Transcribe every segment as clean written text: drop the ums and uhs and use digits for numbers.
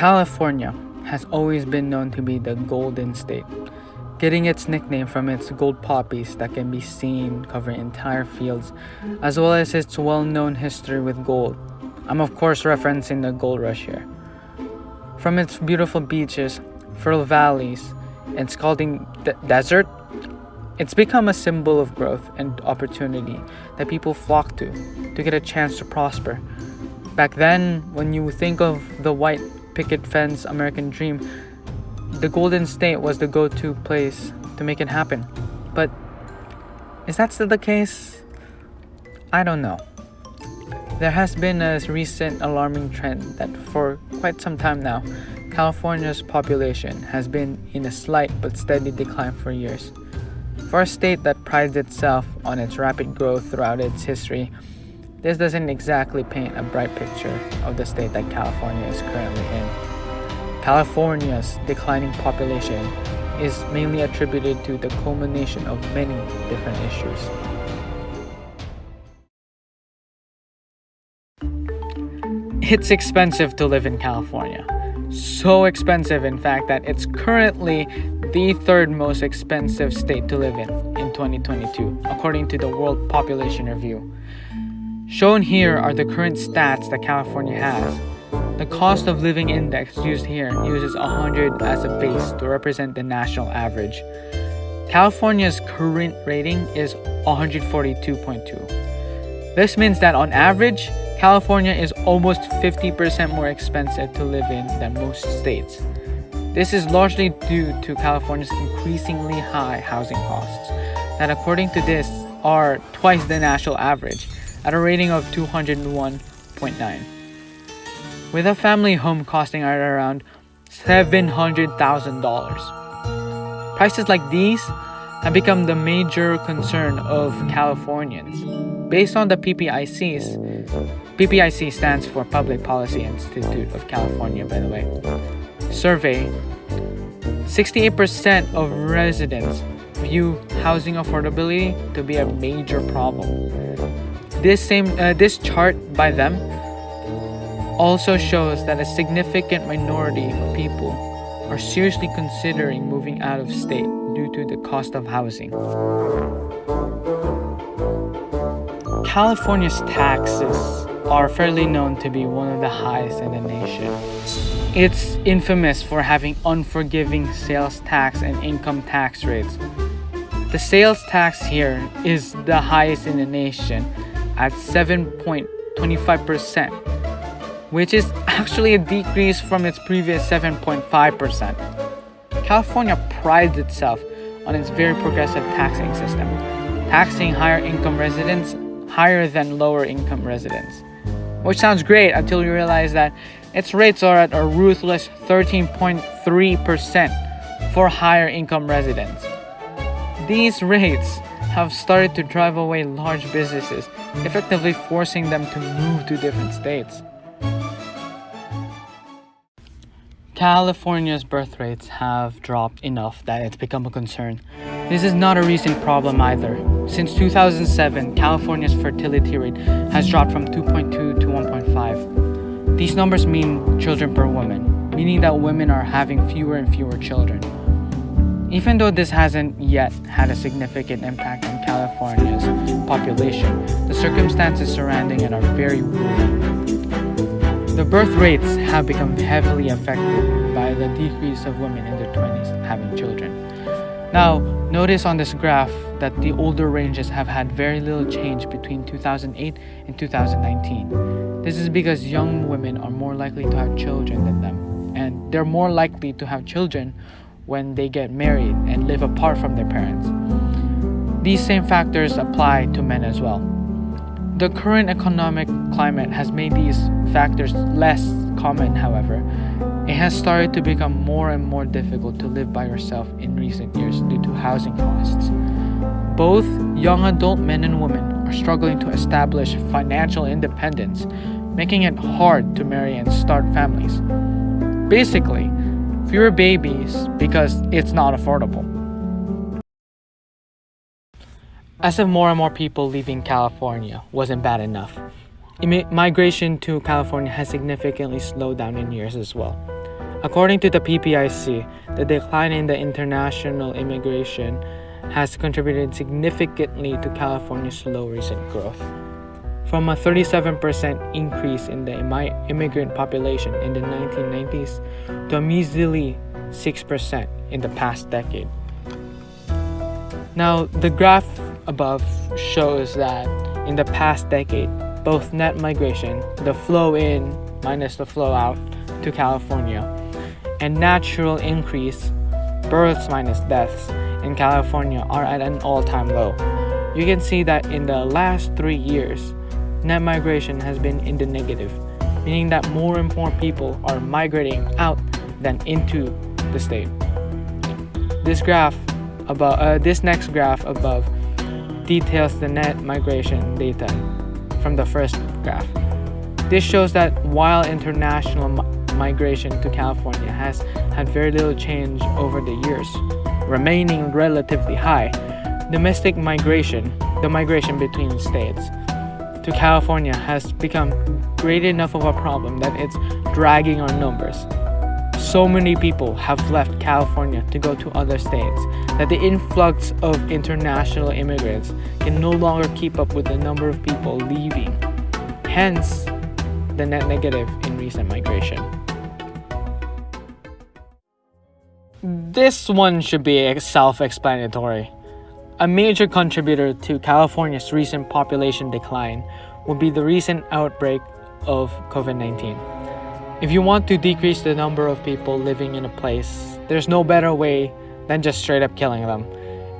California has always been known to be the Golden State, getting its nickname from its gold poppies that can be seen covering entire fields, as well as its well-known history with gold. I'm of course referencing the gold rush here. From its beautiful beaches, fertile valleys, and scalding desert, it's become a symbol of growth and opportunity that people flock to get a chance to prosper. Back then, when you think of the white picket fence American dream, the Golden State was the go-to place to make it happen. But is that still the case? I don't know. There has been a recent alarming trend that for quite some time now, California's population has been in a slight but steady decline for years. For a state that prides itself on its rapid growth throughout its history, this doesn't exactly paint a bright picture of the state that California is currently in. California's declining population is mainly attributed to the culmination of many different issues. It's expensive to live in California. So expensive, in fact, that it's currently the third most expensive state to live in 2022, according to the World Population Review. Shown here are the current stats that California has. The cost of living index used here uses 100 as a base to represent the national average. California's current rating is 142.2. This means that on average, California is almost 50% more expensive to live in than most states. This is largely due to California's increasingly high housing costs, that according to this are twice the national average, at a rating of 201.9. With a family home costing at around $700,000. Prices like these have become the major concern of Californians. Based on the PPIC stands for Public Policy Institute of California, by the way, survey, 68% of residents view housing affordability to be a major problem. This chart by them also shows that a significant minority of people are seriously considering moving out of state due to the cost of housing. California's taxes are fairly known to be one of the highest in the nation. It's infamous for having unforgiving sales tax and income tax rates. The sales tax here is the highest in the nation at 7.25%, which is actually a decrease from its previous 7.5%. California prides itself on its very progressive taxing system, taxing higher income residents higher than lower income residents. Which sounds great until you realize that its rates are at a ruthless 13.3% for higher income residents. These rates have started to drive away large businesses, effectively forcing them to move to different states. California's birth rates have dropped enough that it's become a concern. This is not a recent problem either. Since 2007, California's fertility rate has dropped from 2.2 to 1.5. These numbers mean children per woman, meaning that women are having fewer and fewer children. Even though this hasn't yet had a significant impact on California's population, the circumstances surrounding it are very worrying. The birth rates have become heavily affected by the decrease of women in their 20s having children. Now, notice on this graph that the older ranges have had very little change between 2008 and 2019. This is because young women are more likely to have children than them, and they're more likely to have children when they get married and live apart from their parents. These same factors apply to men as well. The current economic climate has made these factors less common, however. It has started to become more and more difficult to live by yourself in recent years due to housing costs. Both young adult men and women are struggling to establish financial independence, making it hard to marry and start families. Basically, fewer babies because it's not affordable. As if more and more people leaving California wasn't bad enough, migration to California has significantly slowed down in years as well. According to the PPIC, the decline in the international immigration has contributed significantly to California's low recent growth. From a 37% increase in the immigrant population in the 1990s to a measly 6% in the past decade. Now, the graph above shows that in the past decade, both net migration, the flow in minus the flow out to California, and natural increase, births minus deaths, in California are at an all-time low. You can see that in the last 3 years, net migration has been in the negative, meaning that more and more people are migrating out than into the state. This next graph above details the net migration data from the first graph. This shows that while international migration to California has had very little change over the years, remaining relatively high, domestic migration, the migration between states, to California has become great enough of a problem that it's dragging our numbers. So many people have left California to go to other states that the influx of international immigrants can no longer keep up with the number of people leaving. Hence, the net negative in recent migration. This one should be self-explanatory. A major contributor to California's recent population decline would be the recent outbreak of COVID-19. If you want to decrease the number of people living in a place, there's no better way than just straight up killing them.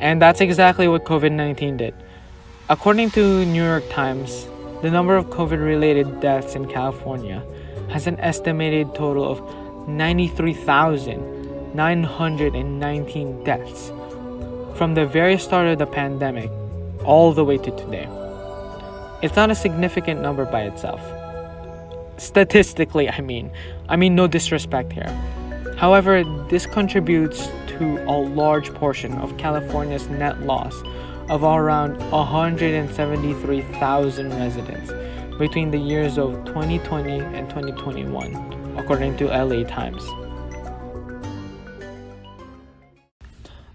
And that's exactly what COVID-19 did. According to New York Times, the number of COVID-related deaths in California has an estimated total of 93,919 deaths from the very start of the pandemic all the way to today. It's not a significant number by itself. Statistically, I mean no disrespect here. However, this contributes to a large portion of California's net loss of around 173,000 residents between the years of 2020 and 2021, according to LA Times.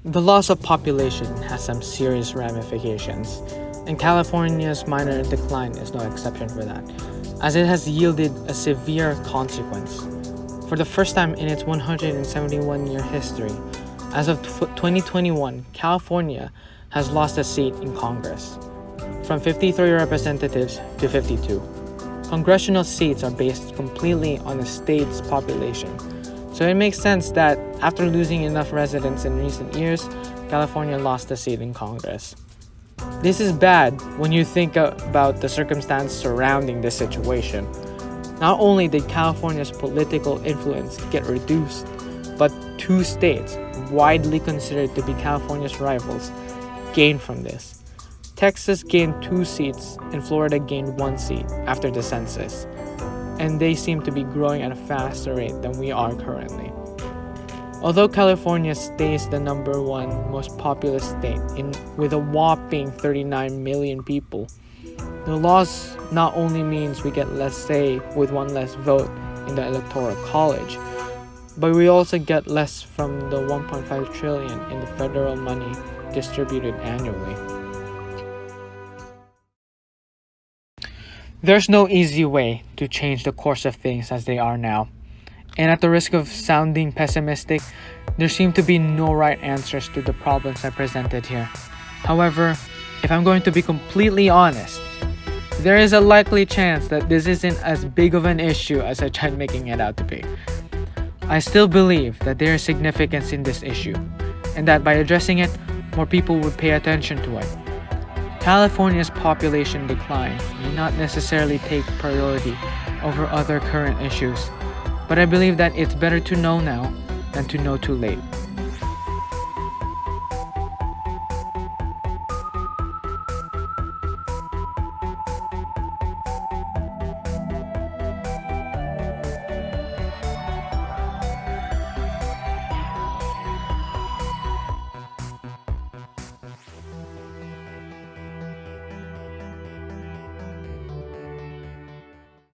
The loss of population has some serious ramifications, and California's minor decline is no exception for that, as it has yielded a severe consequence. For the first time in its 171-year history, as of 2021, California has lost a seat in Congress, from 53 representatives to 52. Congressional seats are based completely on the state's population, so it makes sense that after losing enough residents in recent years, California lost a seat in Congress. This is bad when you think about the circumstance surrounding this situation. Not only did California's political influence get reduced, but 2 states, widely considered to be California's rivals, gained from this. Texas gained 2 seats and Florida gained 1 seat after the census, and they seem to be growing at a faster rate than we are currently. Although California stays the number 1 most populous state with a whopping 39 million people, the loss not only means we get less say with 1 less vote in the Electoral College, but we also get less from the $1.5 trillion in the federal money distributed annually. There's no easy way to change the course of things as they are now. And at the risk of sounding pessimistic, there seem to be no right answers to the problems I presented here. However, if I'm going to be completely honest, there is a likely chance that this isn't as big of an issue as I tried making it out to be. I still believe that there is significance in this issue, and that by addressing it, more people would pay attention to it. California's population decline may not necessarily take priority over other current issues, but I believe that it's better to know now than to know too late.